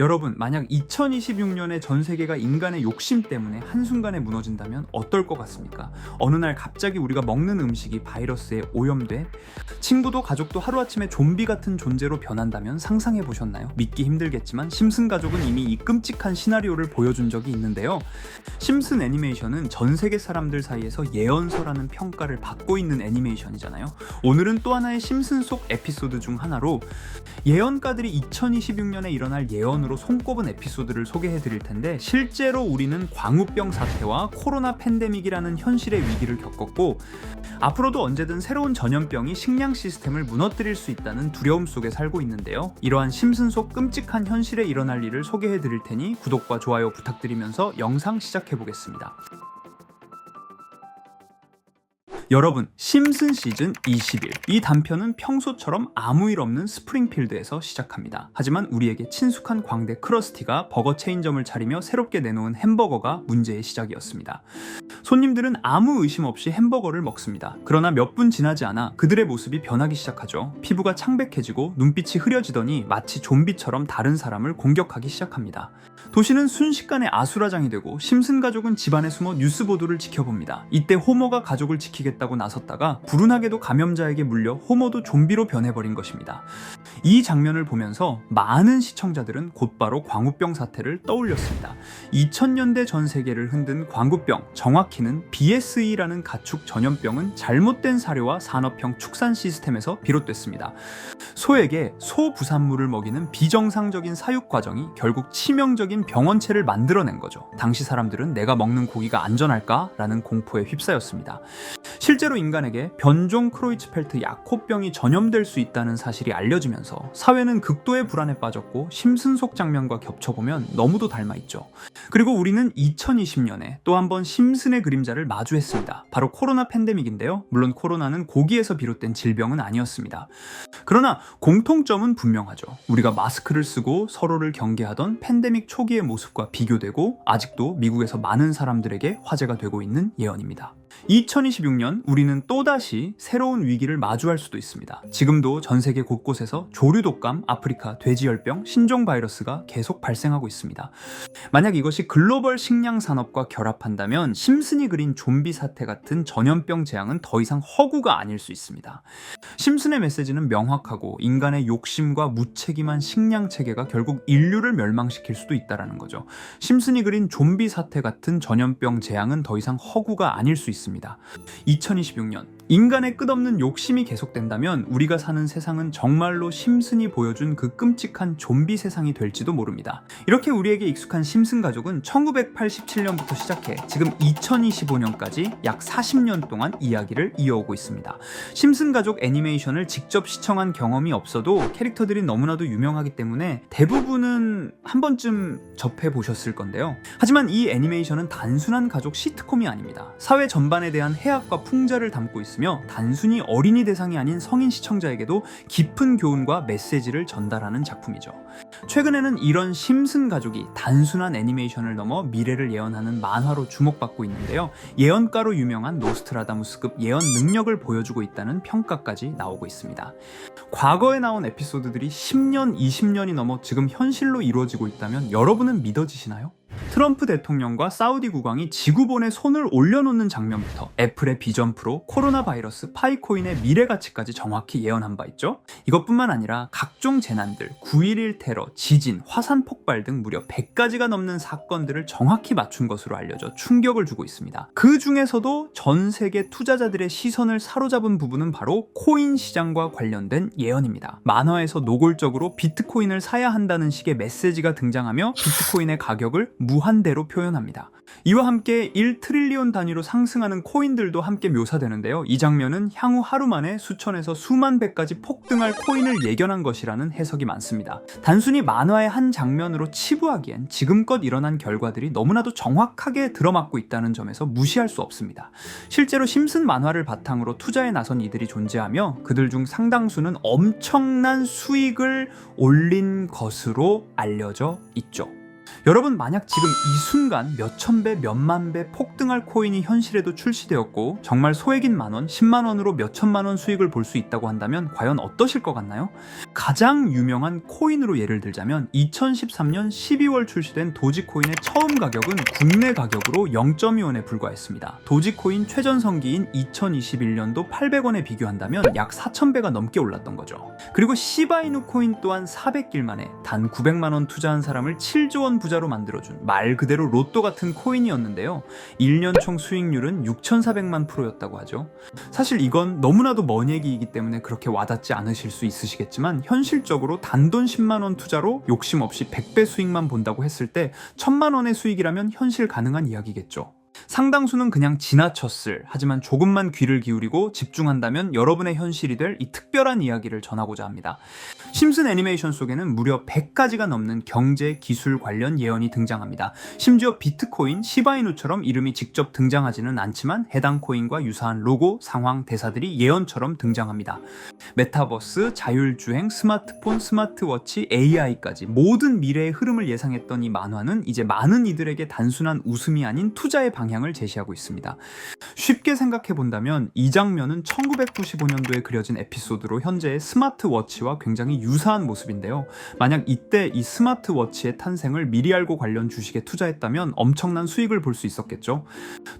여러분, 만약 2026년에 전 세계가 인간의 욕심 때문에 한순간에 무너진다면 어떨 것 같습니까? 어느 날 갑자기 우리가 먹는 음식이 바이러스에 오염돼 친구도 가족도 하루아침에 좀비 같은 존재로 변한다면 상상해 보셨나요? 믿기 힘들겠지만 심슨 가족은 이미 이 끔찍한 시나리오를 보여준 적이 있는데요. 심슨 애니메이션은 전 세계 사람들 사이에서 예언서라는 평가를 받고 있는 애니메이션이잖아요. 오늘은 또 하나의 심슨 속 에피소드 중 하나로 예언가들이 2026년에 일어날 예언으로 손꼽은 에피소드를 소개해 드릴 텐데, 실제로 우리는 광우병 사태와 코로나 팬데믹이라는 현실의 위기를 겪었고 앞으로도 언제든 새로운 전염병이 식량 시스템을 무너뜨릴 수 있다는 두려움 속에 살고 있는데요. 이러한 심슨 속 끔찍한 현실에 일어날 일을 소개해 드릴 테니 구독과 좋아요 부탁드리면서 영상 시작해 보겠습니다. 여러분, 심슨 시즌 21. 이 단편은 평소처럼 아무 일 없는 스프링필드에서 시작합니다. 하지만 우리에게 친숙한 광대 크러스티가 버거 체인점을 차리며 새롭게 내놓은 햄버거가 문제의 시작이었습니다. 손님들은 아무 의심 없이 햄버거를 먹습니다. 그러나 몇 분 지나지 않아 그들의 모습이 변하기 시작하죠. 피부가 창백해지고 눈빛이 흐려지더니 마치 좀비처럼 다른 사람을 공격하기 시작합니다. 도시는 순식간에 아수라장이 되고 심슨 가족은 집안에 숨어 뉴스 보도를 지켜봅니다. 이때 호머가 가족을 지키겠다고 나섰다가 불운하게도 감염자에게 물려 호머도 좀비로 변해버린 것입니다. 이 장면을 보면서 많은 시청자들은 곧바로 광우병 사태를 떠올렸습니다. 2000년대 전 세계를 흔든 광우병, 정확히는 BSE라는 가축 전염병은 잘못된 사료와 산업형 축산 시스템에서 비롯됐습니다. 소에게 소부산물을 먹이는 비정상적인 사육 과정이 결국 치명적인 병원체를 만들어낸 거죠. 당시 사람들은 내가 먹는 고기가 안전할까라는 공포에 휩싸였습니다. 실제로 인간에게 변종 크로이츠펠트 야코병이 전염될 수 있다는 사실이 알려지면서 사회는 극도의 불안에 빠졌고 심슨 속 장면과 겹쳐보면 너무도 닮아있죠. 그리고 우리는 2020년에 또 한 번 심슨의 그림자를 마주했습니다. 바로 코로나 팬데믹인데요. 물론 코로나는 고기에서 비롯된 질병은 아니었습니다. 그러나 공통점은 분명하죠. 우리가 마스크를 쓰고 서로를 경계하던 팬데믹 초기의 모습과 비교되고 아직도 미국에서 많은 사람들에게 화제가 되고 있는 예언입니다. 2026년 우리는 또다시 새로운 위기를 마주할 수도 있습니다. 지금도 전 세계 곳곳에서 조류독감, 아프리카 돼지열병, 신종 바이러스가 계속 발생하고 있습니다. 만약 이것이 글로벌 식량 산업과 결합한다면 심슨이 그린 좀비 사태 같은 전염병 재앙은 더 이상 허구가 아닐 수 있습니다. 심슨의 메시지는 명확하고 인간의 욕심과 무책임한 식량 체계가 결국 인류를 멸망시킬 수도 있다는 거죠. 심슨이 그린 좀비 사태 같은 전염병 재앙은 더 이상 허구가 아닐 수 있습니다. 2026년 인간의 끝없는 욕심이 계속된다면 우리가 사는 세상은 정말로 심슨이 보여준 그 끔찍한 좀비 세상이 될지도 모릅니다. 이렇게 우리에게 익숙한 심슨 가족은 1987년부터 시작해 지금 2025년까지 약 40년 동안 이야기를 이어오고 있습니다. 심슨 가족 애니메이션을 직접 시청한 경험이 없어도 캐릭터들이 너무나도 유명하기 때문에 대부분은 한 번쯤 접해보셨을 건데요. 하지만 이 애니메이션은 단순한 가족 시트콤이 아닙니다. 사회 전반에 대한 해악과 풍자를 담고 있으며 단순히 어린이 대상이 아닌 성인 시청자에게도 깊은 교훈과 메시지를 전달하는 작품이죠. 최근에는 이런 심슨 가족이 단순한 애니메이션을 넘어 미래를 예언하는 만화로 주목받고 있는데요. 예언가로 유명한 노스트라다무스급 예언 능력을 보여주고 있다는 평가까지 나오고 있습니다. 과거에 나온 에피소드들이 10년, 20년이 넘어 지금 현실로 이루어지고 있다면 여러분은 믿어지시나요? 트럼프 대통령과 사우디 국왕이 지구본에 손을 올려놓는 장면부터 애플의 비전 프로, 코로나 바이러스, 파이코인의 미래 가치까지 정확히 예언한 바 있죠. 이것뿐만 아니라 각종 재난들, 9.11 테러, 지진, 화산 폭발 등 무려 100가지가 넘는 사건들을 정확히 맞춘 것으로 알려져 충격을 주고 있습니다. 그 중에서도 전 세계 투자자들의 시선을 사로잡은 부분은 바로 코인 시장과 관련된 예언입니다. 만화에서 노골적으로 비트코인을 사야 한다는 식의 메시지가 등장하며 비트코인의 가격을 무한대로 표현합니다. 이와 함께 1트릴리온 단위로 상승하는 코인들도 함께 묘사되는데요. 이 장면은 향후 하루 만에 수천에서 수만 배까지 폭등할 코인을 예견한 것이라는 해석이 많습니다. 단순히 만화의 한 장면으로 치부하기엔 지금껏 일어난 결과들이 너무나도 정확하게 들어맞고 있다는 점에서 무시할 수 없습니다. 실제로 심슨 만화를 바탕으로 투자에 나선 이들이 존재하며 그들 중 상당수는 엄청난 수익을 올린 것으로 알려져 있죠. 여러분, 만약 지금 이 순간 몇천 배, 몇만 배 폭등할 코인이 현실에도 출시되었고 정말 소액인 만원, 10만원으로 몇천만원 수익을 볼 수 있다고 한다면 과연 어떠실 것 같나요? 가장 유명한 코인으로 예를 들자면 2013년 12월 출시된 도지코인의 처음 가격은 국내 가격으로 0.2원에 불과했습니다. 도지코인 최전성기인 2021년도 800원에 비교한다면 약 4,000배가 넘게 올랐던 거죠. 그리고 시바이누 코인 또한 400길 만에 단 900만원 투자한 사람을 7조 원 부자로 만들어준 말 그대로 로또 같은 코인이었는데요. 1년 총 수익률은 6,400만 %였다고 하죠. 사실 이건 너무나도 먼 얘기이기 때문에 그렇게 와닿지 않으실 수 있으시겠지만 현실적으로 단돈 10만원 투자로 욕심 없이 100배 수익만 본다고 했을 때 1,000만원의 수익이라면 현실 가능한 이야기겠죠. 상당수는 그냥 지나쳤을, 하지만 조금만 귀를 기울이고 집중한다면 여러분의 현실이 될 이 특별한 이야기를 전하고자 합니다. 심슨 애니메이션 속에는 무려 100가지가 넘는 경제, 기술 관련 예언이 등장합니다. 심지어 비트코인, 시바이누처럼 이름이 직접 등장하지는 않지만 해당 코인과 유사한 로고, 상황, 대사들이 예언처럼 등장합니다. 메타버스, 자율주행, 스마트폰, 스마트워치, AI까지 모든 미래의 흐름을 예상했던 이 만화는 이제 많은 이들에게 단순한 웃음이 아닌 투자의 방향을 제시하고 있습니다. 쉽게 생각해 본다면 이 장면은 1995년도에 그려진 에피소드로 현재의 스마트워치와 굉장히 유사한 모습인데요. 만약 이때 이 스마트워치의 탄생을 미리 알고 관련 주식에 투자했다면 엄청난 수익을 볼 수 있었겠죠.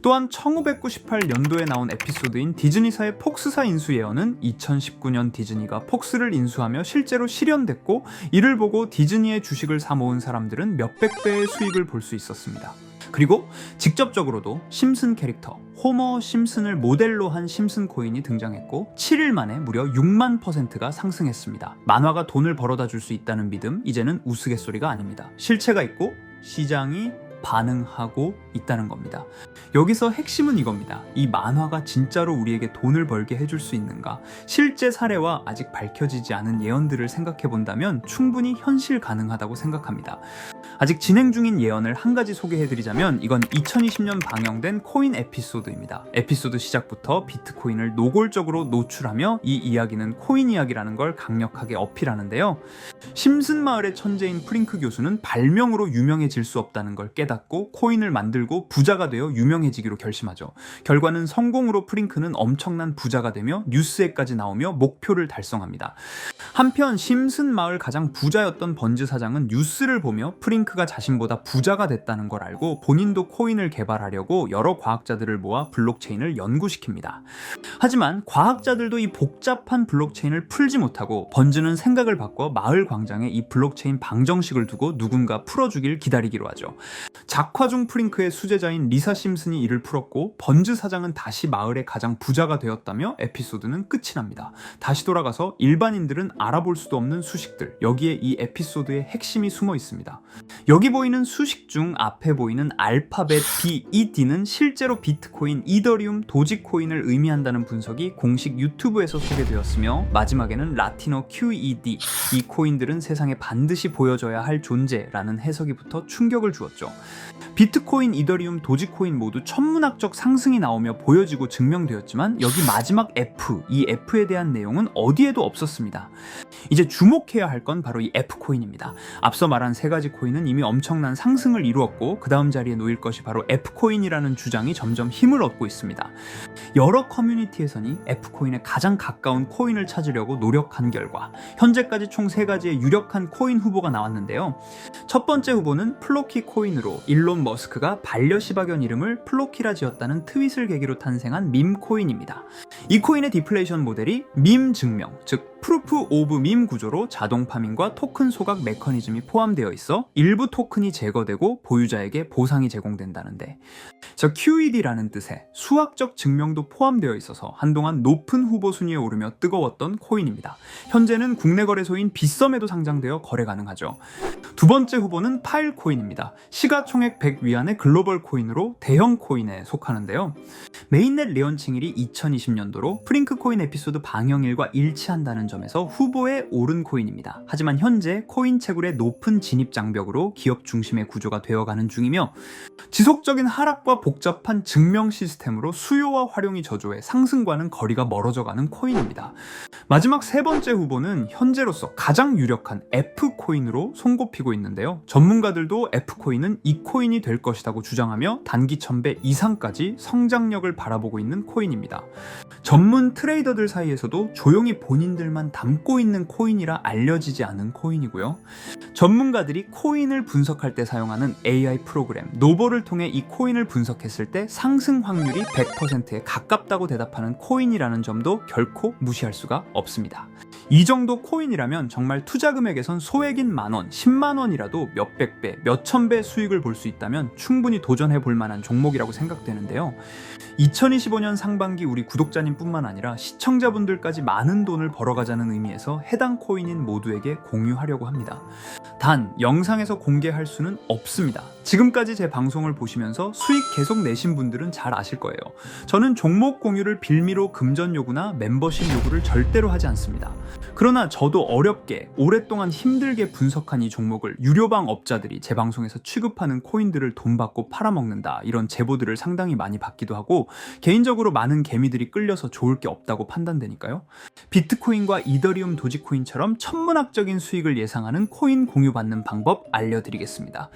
또한 1998년도에 나온 에피소드인 디즈니사의 폭스사 인수 예언은 2019년 디즈니가 폭스를 인수하며 실제로 실현됐고, 이를 보고 디즈니의 주식을 사 모은 사람들은 몇백 배의 수익을 볼 수 있었습니다. 그리고 직접적으로도 심슨 캐릭터 호머 심슨을 모델로 한 심슨 코인이 등장했고 7일 만에 무려 6만 %가 상승했습니다. 만화가 돈을 벌어다 줄 수 있다는 믿음, 이제는 우스갯소리가 아닙니다. 실체가 있고 시장이 반응하고 있다는 겁니다. 여기서 핵심은 이겁니다. 이 만화가 진짜로 우리에게 돈을 벌게 해줄 수 있는가? 실제 사례와 아직 밝혀지지 않은 예언들을 생각해 본다면 충분히 현실 가능하다고 생각합니다. 아직 진행 중인 예언을 한 가지 소개해드리자면 이건 2020년 방영된 코인 에피소드입니다. 에피소드 시작부터 비트코인을 노골적으로 노출하며 이 이야기는 코인 이야기라는 걸 강력하게 어필하는데요. 심슨 마을의 천재인 프링크 교수는 발명으로 유명해질 수 없다는 걸 깨닫고 코인을 만들고 부자가 되어 유명해지기로 결심하죠. 결과는 성공으로 프링크는 엄청난 부자가 되며 뉴스에까지 나오며 목표를 달성합니다. 한편 심슨 마을 가장 부자였던 번즈 사장은 뉴스를 보며 프링크가 자신보다 부자가 됐다는 걸 알고 본인도 코인을 개발하려고 여러 과학자들을 모아 블록체인을 연구시킵니다. 하지만 과학자들도 이 복잡한 블록체인을 풀지 못하고 번즈는 생각을 바꿔 마을 광장에 이 블록체인 방정식을 두고 누군가 풀어주길 기다리기로 하죠. 작화 중 프링크의 수제자인 리사 심슨이 이를 풀었고 번즈 사장은 다시 마을의 가장 부자가 되었다며 에피소드는 끝이 납니다. 다시 돌아가서 일반인들은 알아볼 수도 없는 수식들, 여기에 이 에피소드의 핵심이 숨어 있습니다. 여기 보이는 수식 중 앞에 보이는 알파벳 B, E, D는 실제로 비트코인, 이더리움, 도지코인을 의미한다는 분석이 공식 유튜브에서 소개되었으며 마지막에는 라틴어 QED, 이 코인들은 세상에 반드시 보여줘야 할 존재라는 해석이 붙어 충격을 주었죠. 비트코인, 이더리움, 도지코인 모두 천문학적 상승이 나오며 보여지고 증명되었지만 여기 마지막 F, 이 F에 대한 내용은 어디에도 없었습니다. 이제 주목해야 할 건 바로 이 F코인입니다. 앞서 말한 세 가지 코인은 이미 엄청난 상승을 이루었고 그 다음 자리에 놓일 것이 바로 F코인이라는 주장이 점점 힘을 얻고 있습니다. 여러 커뮤니티에서는 F코인에 가장 가까운 코인을 찾으려고 노력한 결과 현재까지 총 3가지의 유력한 코인 후보가 나왔는데요. 첫 번째 후보는 플로키 코인으로 일론 머스크가 반려시바견 이름을 플로키라 지었다는 트윗을 계기로 탄생한 밈 코인입니다. 이 코인의 디플레이션 모델이 밈 증명, 즉 프루프 오브 밈 구조로 자동 파밍과 토큰 소각 메커니즘이 포함되어 있어 일부 토큰이 제거되고 보유자에게 보상이 제공된다는데, QED라는 뜻의 수학적 증명도 포함되어 있어서 한동안 높은 후보 순위에 오르며 뜨거웠던 코인입니다. 현재는 국내 거래소인 빗썸에도 상장되어 거래 가능하죠. 두 번째 후보는 파일코인입니다. 시가 시가총액 100 위안의 글로벌 코인으로 대형 코인에 속하는데요. 메인넷 레언칭일이 2020년도로 프링크 코인 에피소드 방영일과 일치한다는 점에서 후보에 오른 코인입니다. 하지만 현재 코인 채굴의 높은 진입 장벽으로 기업 중심의 구조가 되어가는 중이며 지속적인 하락과 복잡한 증명 시스템으로 수요와 활용이 저조해 상승과는 거리가 멀어져가는 코인입니다. 마지막 세 번째 후보는 현재로서 가장 유력한 F코인으로 손꼽히고 있는데요. 전문가들도 F코인은 이 코인이 될 것이라고 주장하며 단기 1000배 이상까지 성장력을 바라보고 있는 코인입니다. 전문 트레이더들 사이에서도 조용히 본인들만 담고 있는 코인이라 알려지지 않은 코인이고요. 전문가들이 코인을 분석할 때 사용하는 AI 프로그램 노보를 통해 이 코인을 분석했을 때 상승 확률이 100%에 가깝다고 대답하는 코인이라는 점도 결코 무시할 수가 없습니다. 이 정도 코인이라면 정말 투자 금액에선 소액인 만원, 10만원이라도 몇백 배, 몇천 배 수익을 볼 수 있다면 충분히 도전해 볼 만한 종목이라고 생각되는데요. 2025년 상반기 우리 구독자님 뿐만 아니라 시청자분들까지 많은 돈을 벌어가자는 의미에서 해당 코인인 모두에게 공유하려고 합니다. 단, 영상에서 공개할 수는 없습니다. 지금까지 제 방송을 보시면서 수익 계속 내신 분들은 잘 아실 거예요. 저는 종목 공유를 빌미로 금전 요구나 멤버십 요구를 절대로 하지 않습니다. 그러나 저도 어렵게 오랫동안 힘들게 분석한 이 종목을 유료방 업자들이 제 방송에서 취급하는 코인들을 돈 받고 팔아먹는다, 이런 제보들을 상당히 많이 받기도 하고 개인적으로 많은 개미들이 끌려서 좋을 게 없다고 판단되니까요. 비트코인과 이더리움 도지코인처럼 천문학적인 수익을 예상하는 코인 공유받는 방법 알려드리겠습니다.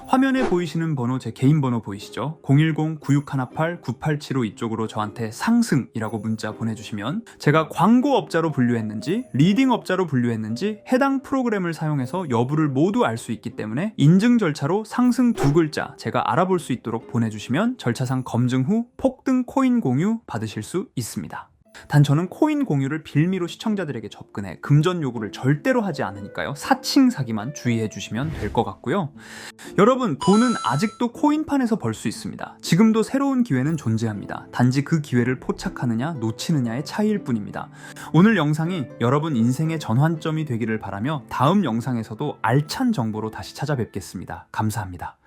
화면에 보이시는 번호 제 개인 번호 보이시죠? 010-9618-9875 이쪽으로 저한테 상승이라고 문자 보내주시면 제가 광고업자로 분류했는지 리딩업자로 분류했는지 해당 프로그램을 사용해서 여부를 모두 알 수 있기 때문에 인증 절차로 상승 2글자 제가 알아볼 수 있도록 보내주시면 절차상 검증 후 폭등 코인 공유 받으실 수 있습니다. 단 저는 코인 공유를 빌미로 시청자들에게 접근해 금전 요구를 절대로 하지 않으니까요. 사칭 사기만 주의해 주시면 될 것 같고요. 여러분, 돈은 아직도 코인판에서 벌 수 있습니다. 지금도 새로운 기회는 존재합니다. 단지 그 기회를 포착하느냐 놓치느냐의 차이일 뿐입니다. 오늘 영상이 여러분 인생의 전환점이 되기를 바라며 다음 영상에서도 알찬 정보로 다시 찾아뵙겠습니다. 감사합니다.